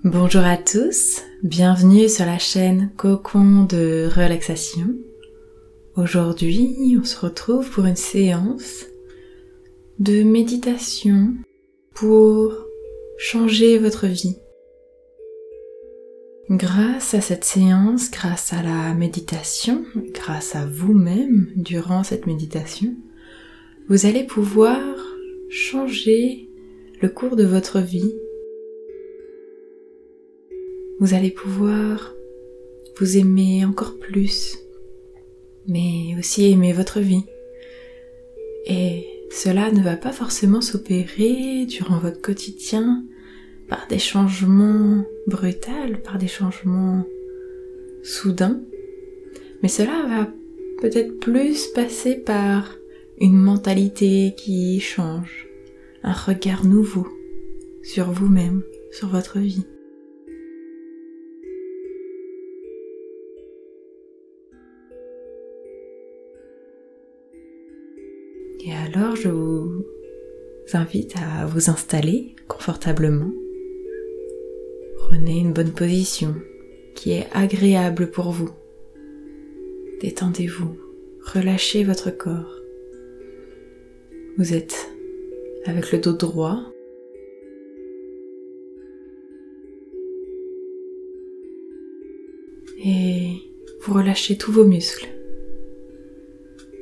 Bonjour à tous, bienvenue sur la chaîne Cocon de relaxation. Aujourd'hui, on se retrouve pour une séance de méditation pour changer votre vie. Grâce à cette séance, grâce à la méditation, grâce à vous-même durant cette méditation, vous allez pouvoir changer le cours de votre vie. Vous allez pouvoir vous aimer encore plus, mais aussi aimer votre vie. Et cela ne va pas forcément s'opérer durant votre quotidien par des changements brutaux, par des changements soudains, mais cela va peut-être plus passer par une mentalité qui change, un regard nouveau sur vous-même, sur votre vie. Et alors, je vous invite à vous installer confortablement. Prenez une bonne position qui est agréable pour vous. Détendez-vous, relâchez votre corps. Vous êtes avec le dos droit. Et vous relâchez tous vos muscles.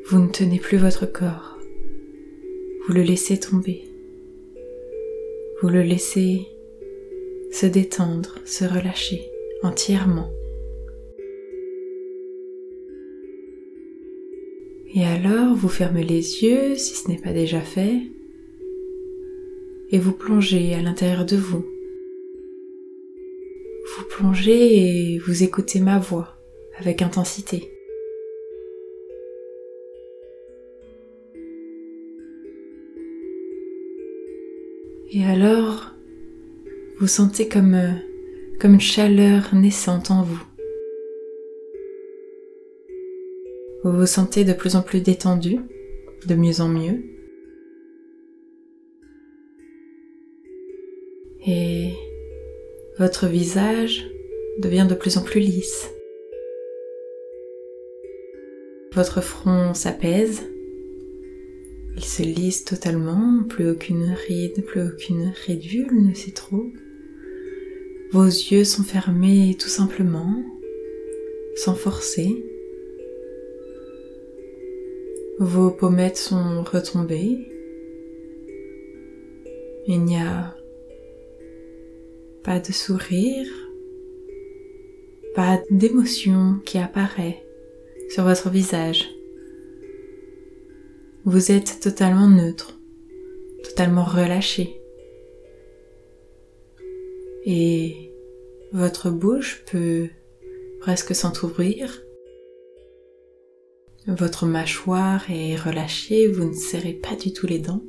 Vous ne tenez plus votre corps. Vous le laissez tomber. Vous le laissez se détendre, se relâcher entièrement. Et alors, vous fermez les yeux si ce n'est pas déjà fait et vous plongez à l'intérieur de vous. Vous plongez et vous écoutez ma voix avec intensité. Et alors, vous sentez comme une chaleur naissante en vous. Vous vous sentez de plus en plus détendu, de mieux en mieux. Et votre visage devient de plus en plus lisse. Votre front s'apaise. Il se lisse totalement, plus aucune ride, plus aucune ridule ne s'y trouve. Vos yeux sont fermés tout simplement, sans forcer. Vos pommettes sont retombées. Il n'y a pas de sourire, pas d'émotion qui apparaît sur votre visage. Vous êtes totalement neutre, totalement relâché. Et votre bouche peut presque s'entrouvrir. Votre mâchoire est relâchée, vous ne serrez pas du tout les dents.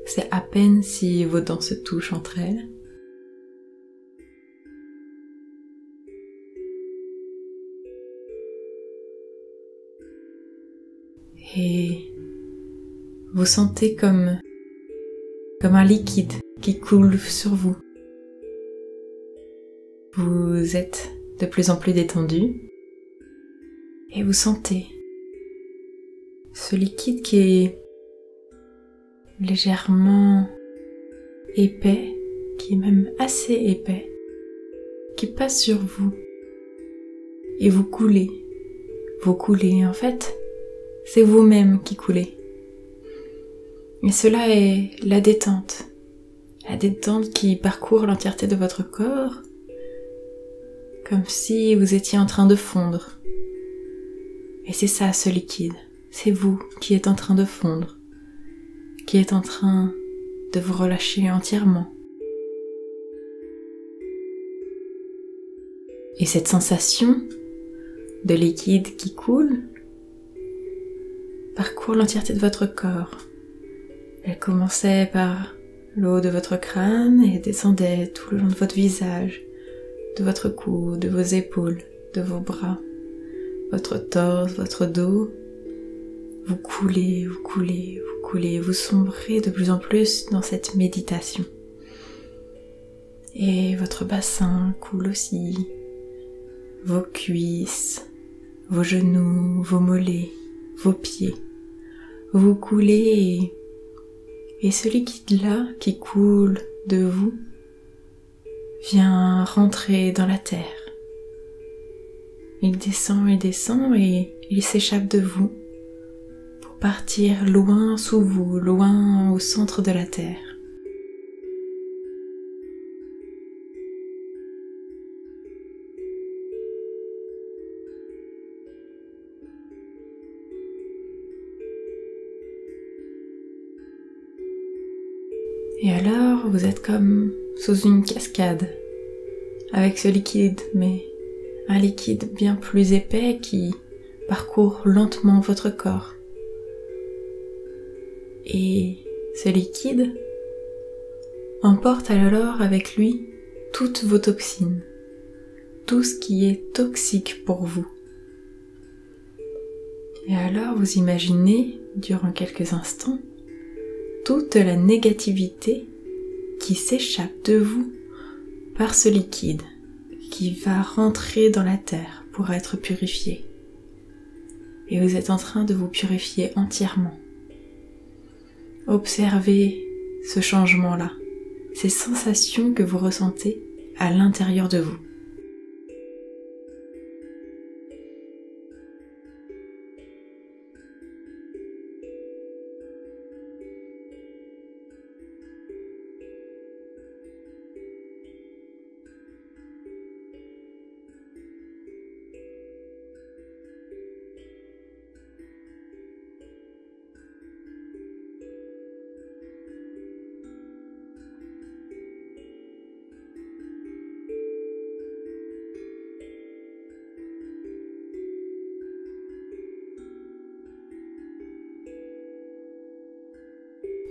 C'est à peine si vos dents se touchent entre elles. Et vous sentez comme un liquide qui coule sur vous. Vous êtes de plus en plus détendu et vous sentez ce liquide qui est légèrement épais, qui est même assez épais, qui passe sur vous et vous coulez. Vous coulez, en fait, c'est vous-même qui coulez. Et cela est la détente qui parcourt l'entièreté de votre corps, comme si vous étiez en train de fondre. Et c'est ça, ce liquide, c'est vous qui êtes en train de fondre, qui êtes en train de vous relâcher entièrement. Et cette sensation de liquide qui coule parcourt l'entièreté de votre corps. Elle commençait par le haut de votre crâne et descendait tout le long de votre visage, de votre cou, de vos épaules, de vos bras, votre torse, votre dos. Vous coulez, vous coulez, vous coulez, vous sombrez de plus en plus dans cette méditation. Et votre bassin coule aussi, vos cuisses, vos genoux, vos mollets, vos pieds. Vous coulez et ce liquide-là qui coule de vous vient rentrer dans la terre. Il descend et il s'échappe de vous pour partir loin sous vous, loin au centre de la terre. Et alors, vous êtes comme sous une cascade, avec ce liquide, mais un liquide bien plus épais qui parcourt lentement votre corps. Et ce liquide emporte alors avec lui toutes vos toxines, tout ce qui est toxique pour vous. Et alors, vous imaginez, durant quelques instants, toute la négativité qui s'échappe de vous par ce liquide qui va rentrer dans la terre pour être purifié. Et vous êtes en train de vous purifier entièrement. Observez ce changement-là, ces sensations que vous ressentez à l'intérieur de vous.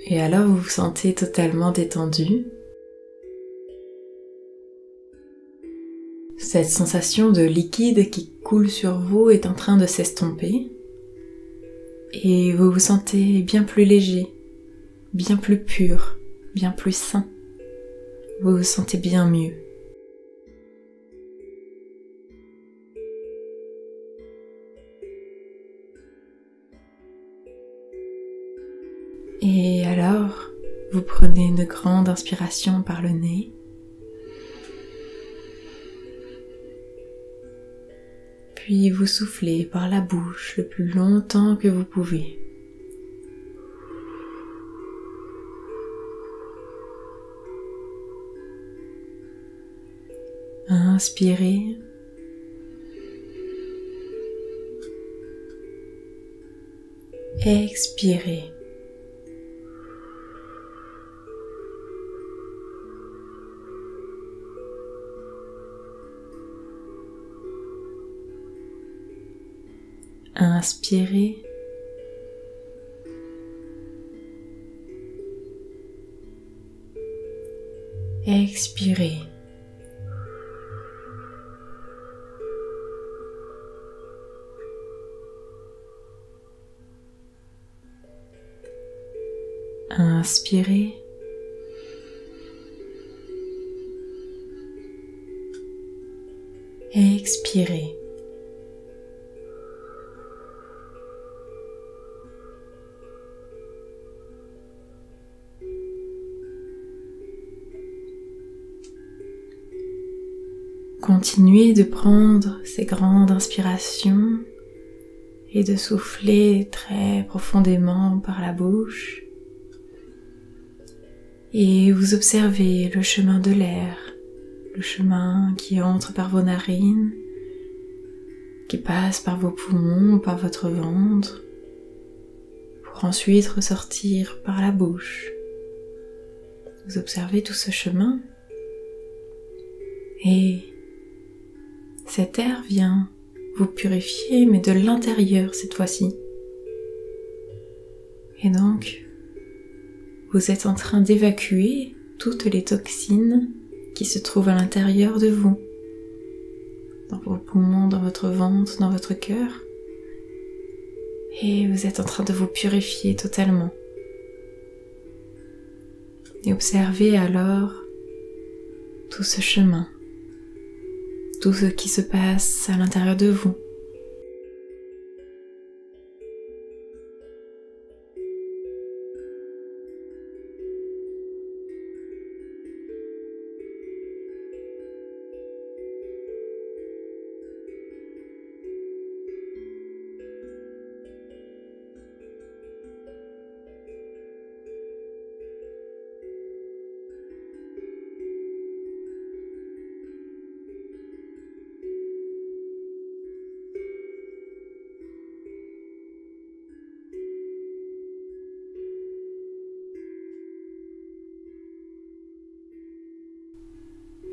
Et alors vous vous sentez totalement détendu. Cette sensation de liquide qui coule sur vous est en train de s'estomper. Et vous vous sentez bien plus léger, bien plus pur, bien plus sain. Vous vous sentez bien mieux. Et alors, vous prenez une grande inspiration par le nez. Puis vous soufflez par la bouche le plus longtemps que vous pouvez. Inspirez. Expirez. Inspirez. Expirez. Inspirez. Expirez. Continuez de prendre ces grandes inspirations et de souffler très profondément par la bouche. Et vous observez le chemin de l'air, le chemin qui entre par vos narines, qui passe par vos poumons, par votre ventre, pour ensuite ressortir par la bouche. Vous observez tout ce chemin et cet air vient vous purifier, mais de l'intérieur cette fois-ci. Et donc, vous êtes en train d'évacuer toutes les toxines qui se trouvent à l'intérieur de vous, dans vos poumons, dans votre ventre, dans votre cœur. Et vous êtes en train de vous purifier totalement. Et observez alors tout ce chemin, tout ce qui se passe à l'intérieur de vous.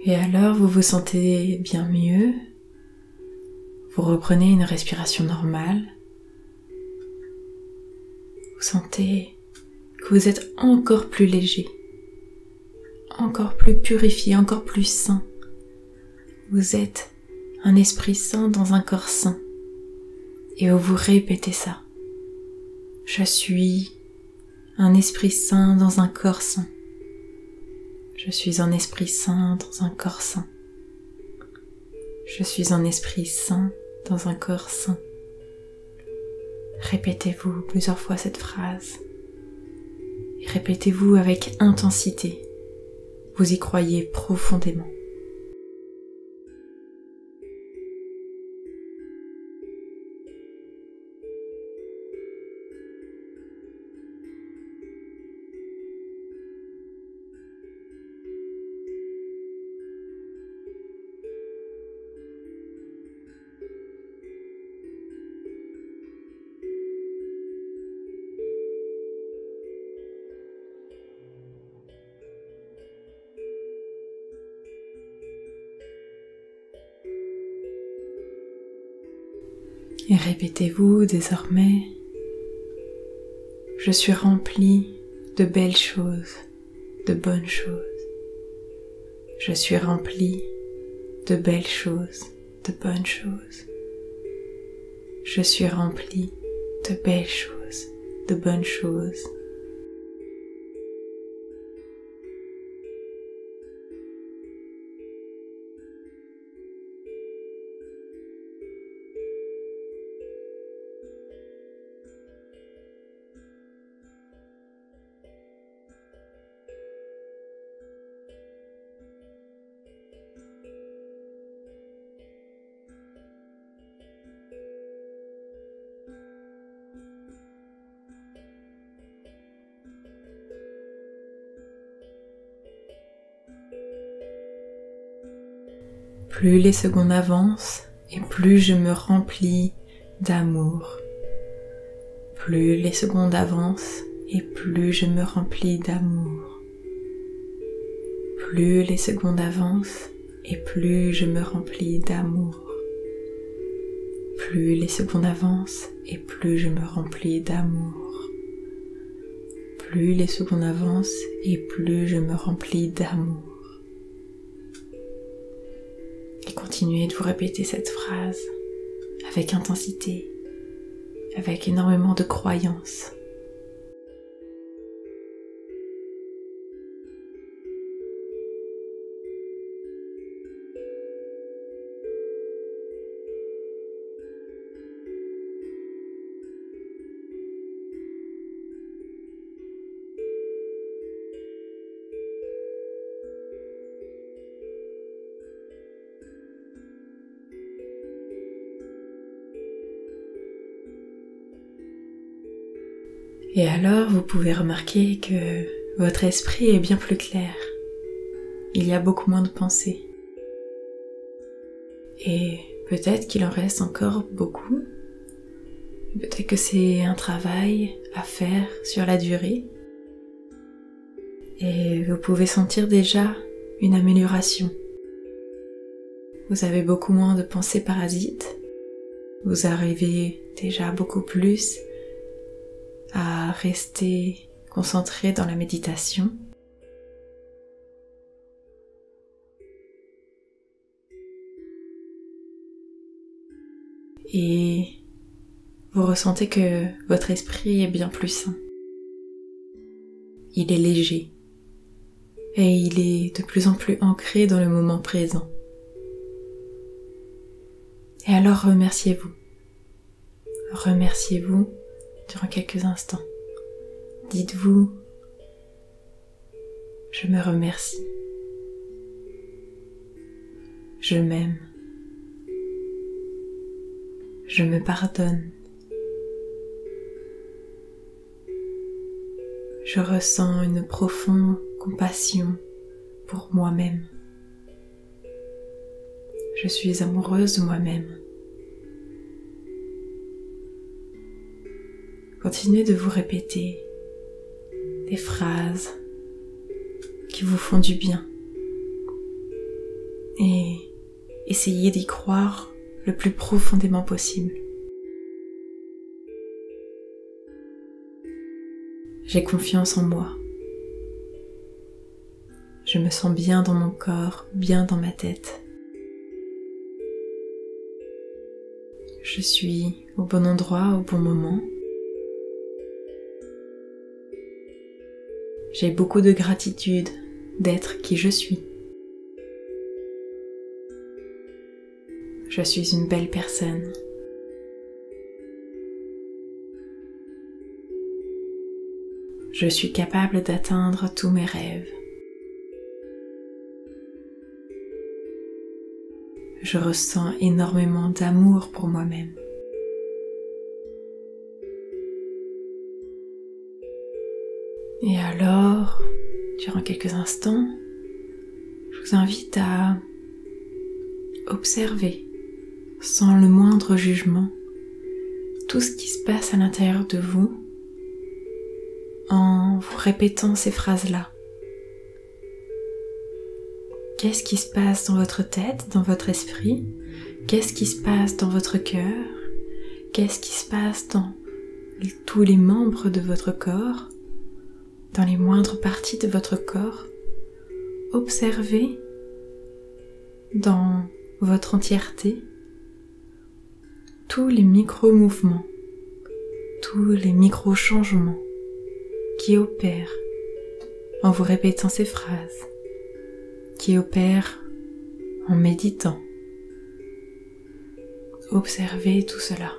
Et alors vous vous sentez bien mieux, vous reprenez une respiration normale, vous sentez que vous êtes encore plus léger, encore plus purifié, encore plus sain. Vous êtes un esprit sain dans un corps sain. Et vous répétez ça. Je suis un esprit sain dans un corps sain. Je suis un esprit sain dans un corps sain. Je suis un esprit sain dans un corps sain. Répétez-vous plusieurs fois cette phrase. Et répétez-vous avec intensité. Vous y croyez profondément. Et répétez-vous désormais, je suis rempli de belles choses, de bonnes choses. Je suis rempli de belles choses, de bonnes choses. Je suis rempli de belles choses, de bonnes choses. Plus les secondes avancent et plus je me remplis d'amour. Plus les secondes avancent et plus je me remplis d'amour. Plus les secondes avancent et plus je me remplis d'amour. Plus les secondes avancent et plus je me remplis d'amour. Plus les secondes avancent et plus je me remplis d'amour. Et continuez de vous répéter cette phrase avec intensité, avec énormément de croyance. Et alors, vous pouvez remarquer que votre esprit est bien plus clair. Il y a beaucoup moins de pensées. Et peut-être qu'il en reste encore beaucoup. Peut-être que c'est un travail à faire sur la durée. Et vous pouvez sentir déjà une amélioration. Vous avez beaucoup moins de pensées parasites. Vous arrivez déjà beaucoup plus à rester concentré dans la méditation. Et vous ressentez que votre esprit est bien plus sain. Il est léger. et il est de plus en plus ancré dans le moment présent. Et alors remerciez-vous. Remerciez-vous durant quelques instants. Dites-vous, je me remercie. Je m'aime. Je me pardonne. Je ressens une profonde compassion pour moi-même. Je suis amoureuse de moi-même. Continuez de vous répéter des phrases qui vous font du bien et essayez d'y croire le plus profondément possible. J'ai confiance en moi. Je me sens bien dans mon corps, bien dans ma tête. Je suis au bon endroit, au bon moment. J'ai beaucoup de gratitude d'être qui je suis. Je suis une belle personne. Je suis capable d'atteindre tous mes rêves. Je ressens énormément d'amour pour moi-même. Et alors, durant quelques instants, je vous invite à observer, sans le moindre jugement, tout ce qui se passe à l'intérieur de vous en vous répétant ces phrases-là. Qu'est-ce qui se passe dans votre tête, dans votre esprit? Qu'est-ce qui se passe dans votre cœur? Qu'est-ce qui se passe dans tous les membres de votre corps? Dans les moindres parties de votre corps? Observez dans votre entièreté tous les micro-mouvements, tous les micro-changements qui opèrent en vous répétant ces phrases, qui opèrent en méditant. Observez tout cela.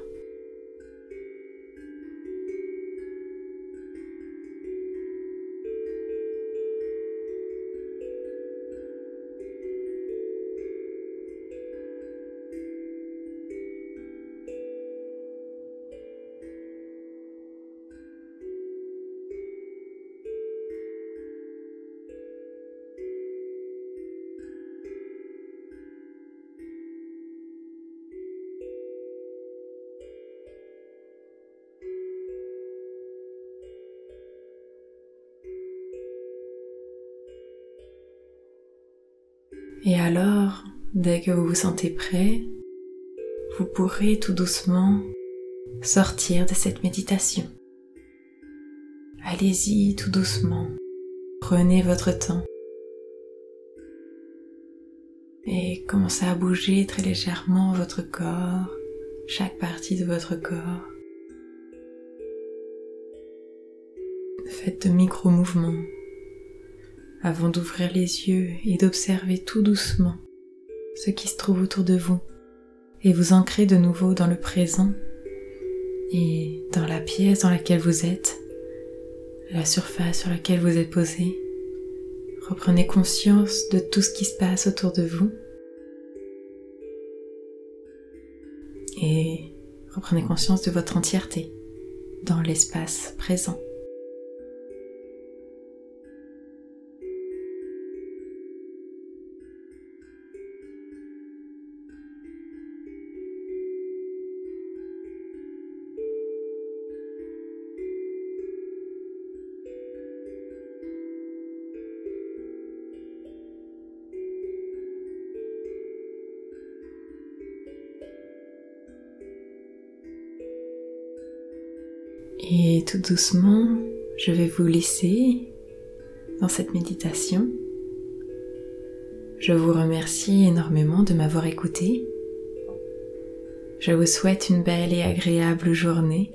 Et alors, dès que vous vous sentez prêt, vous pourrez tout doucement sortir de cette méditation. Allez-y tout doucement, prenez votre temps et commencez à bouger très légèrement votre corps, chaque partie de votre corps. Faites de micro-mouvements avant d'ouvrir les yeux et d'observer tout doucement ce qui se trouve autour de vous et vous ancrer de nouveau dans le présent et dans la pièce dans laquelle vous êtes, la surface sur laquelle vous êtes posé. Reprenez conscience de tout ce qui se passe autour de vous et reprenez conscience de votre entièreté dans l'espace présent. Et tout doucement, je vais vous laisser dans cette méditation. Je vous remercie énormément de m'avoir écouté. Je vous souhaite une belle et agréable journée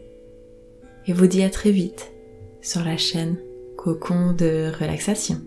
et vous dis à très vite sur la chaîne Cocon de relaxation.